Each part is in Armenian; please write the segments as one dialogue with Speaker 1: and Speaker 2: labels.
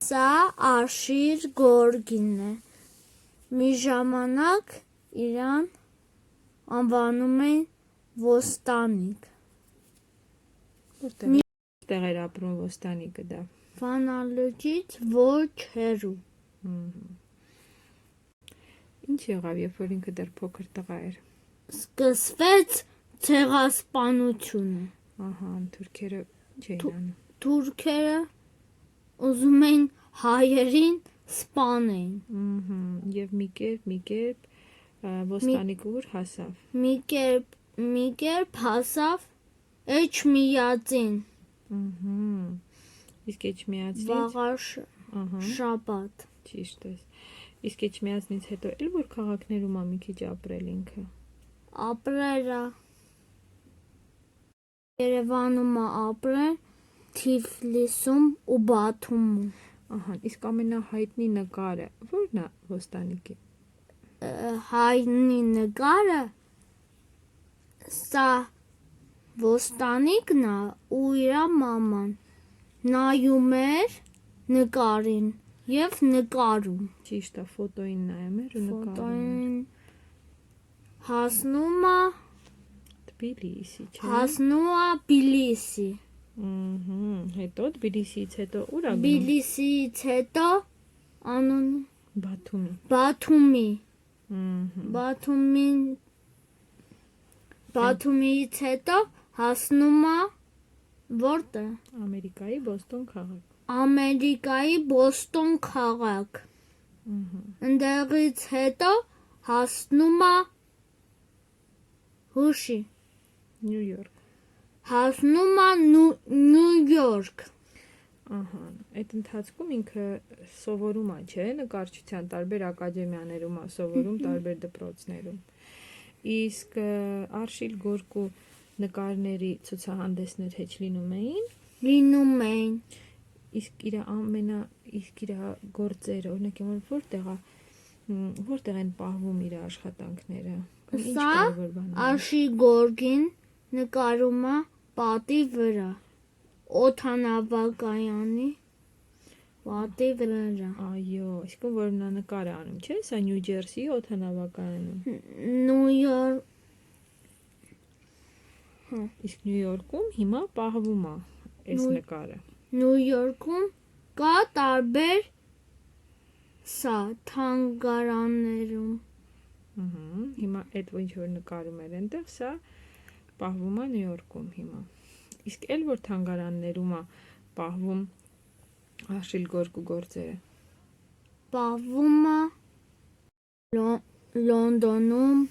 Speaker 1: Սա Արշիր Գորգին է։ Մի ժամանակ իրան անվանում էին ոստանիկ։
Speaker 2: Որտեղ էր ապրում ոստանիկը դա։
Speaker 1: Վանալուճից ոչ հեռու։
Speaker 2: Ինչ եղավ, երբ որ ինքը դեռ փոքր տղա էր։
Speaker 1: Սկսվեց ցեղասպանությունը։
Speaker 2: Ահա, թուրքերը ինչ էին անում։
Speaker 1: Թուրքերը ուզում էին հայերին սպանեին։
Speaker 2: Եվ մի կերպ ոստանիկը ուր հասավ։
Speaker 1: Մի կերպ հասավ Էջմիածին։
Speaker 2: Իսկ Էջմիածնից
Speaker 1: Վաղար շաբաթ։
Speaker 2: ճիշտ է։ Իսկ Էջմիածնից հետո էլ որ քաղաքներում մի քիչ ապրել ինքը։
Speaker 1: Ապրելա Երևանում ապրել, Թիֆլիսում ու Բաթումում։
Speaker 2: Ահա, իսկ ամենահայտնի նկարը ո՞րն է ոստանիկի։
Speaker 1: Հայտնի նկարը սա ոստանիկն է ու իր մաման նայում էր նկարին եւ նկարում։
Speaker 2: Ճիշտ է, ֆոտոին նայում էր ու նկարում էր։
Speaker 1: Ֆոտոին հասնում է
Speaker 2: Թբիլիսի, չէ՞։
Speaker 1: Հասնում է Բիլիսի։
Speaker 2: Հետո Թբիլիսիից հետո ուր է գնում։
Speaker 1: Բիլիսիից հետո անուն
Speaker 2: Բաթումի։
Speaker 1: Բաթումից հետո հասնում է որտե՞ղ։
Speaker 2: Ամերիկայի Բոստոն քաղաք։
Speaker 1: Ամերիկայի Բոստոն քաղաք։ Ընդեղից հետո հասնում է հուշի։
Speaker 2: Նյու Յորք։
Speaker 1: Հասնում է Նյու Յորք։
Speaker 2: Ահա, այդ ընթացքում ինքը սովորում է, չէ՞, նկարչության տարբեր ակադեմիաներում է սովորում, տարբեր դպրոցներում։ Իսկ Արշիլ Գորկու նկարների ցուցահանդեսներ հեչ լինում էին։
Speaker 1: Լինում էին։
Speaker 2: Իսկ իր գործերը, օրինակ, որտեղ են պահվում իր աշխատանքները։
Speaker 1: Սա Արշիլ Գորգին նկարում է պատի վրա։ Օդանավակայանի պատի վրա։
Speaker 2: Այո, այսինքն որ նա նկար է անում, չէ՞, սա Նյու Ջերսիի օդանավակայանում։
Speaker 1: Նյու Յորք։
Speaker 2: Իսկ Նյու Յորքում հիմա պահվում է այս նկարը։
Speaker 1: Նյու Յորքում կա տարբեր թանգարաններում։
Speaker 2: Հիմա այդ ինչ որ նկարում էր այնտեղ, սա պահվում է Նյու Յորքում հիմա։ Իսկ էլ որ թանգարաններում է պահվում Արշիլ Գորկու գործերը։
Speaker 1: Պահվում է Լոնդոնում,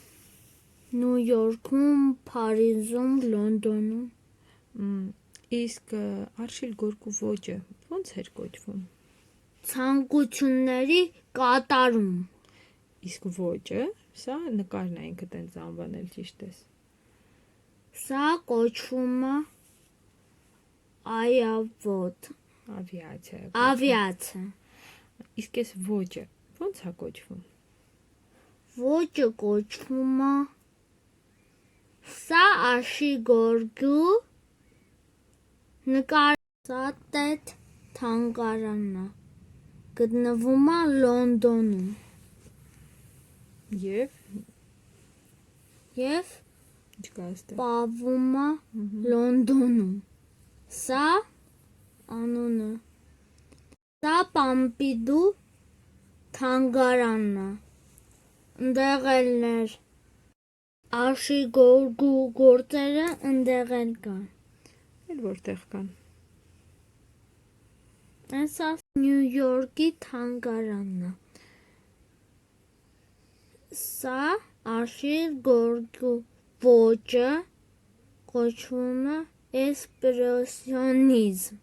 Speaker 1: Նյու Յորքում, Փարիզում, Լոնդոնում։
Speaker 2: Իսկ Արշիլ Գորկու ոճը ո՞նց էր կոչվում։
Speaker 1: Ցանկությունների կատարում։
Speaker 2: Իսկ ոճը, սա նկարն է ինքը տենց անվանել, ճիշտ է։
Speaker 1: Սա կոչվում է այավոտ։ Ավիացիա։
Speaker 2: Իսկ այս ոճը ո՞նց է կոչվում։
Speaker 1: Ոճը կոչվում է Սա Արշիլ Գորգու նկարածատետ թանգարանն է։ Գտնվում է Լոնդոնում։ Եվ պահվում է Լոնդոնում։ Սա անունը։ Սա Պամպիդու թանգարանն է։ Ընդեղ էր Արշիլ Գորգու գործերը ընդեղ էլ կան։
Speaker 2: Էլ որտեղ կան։
Speaker 1: Սա Նյու Յորքի թանգարանն է։ Սա Արշիլ Գորգու ոճը կոչվում է էսպրեսիոնիզմ։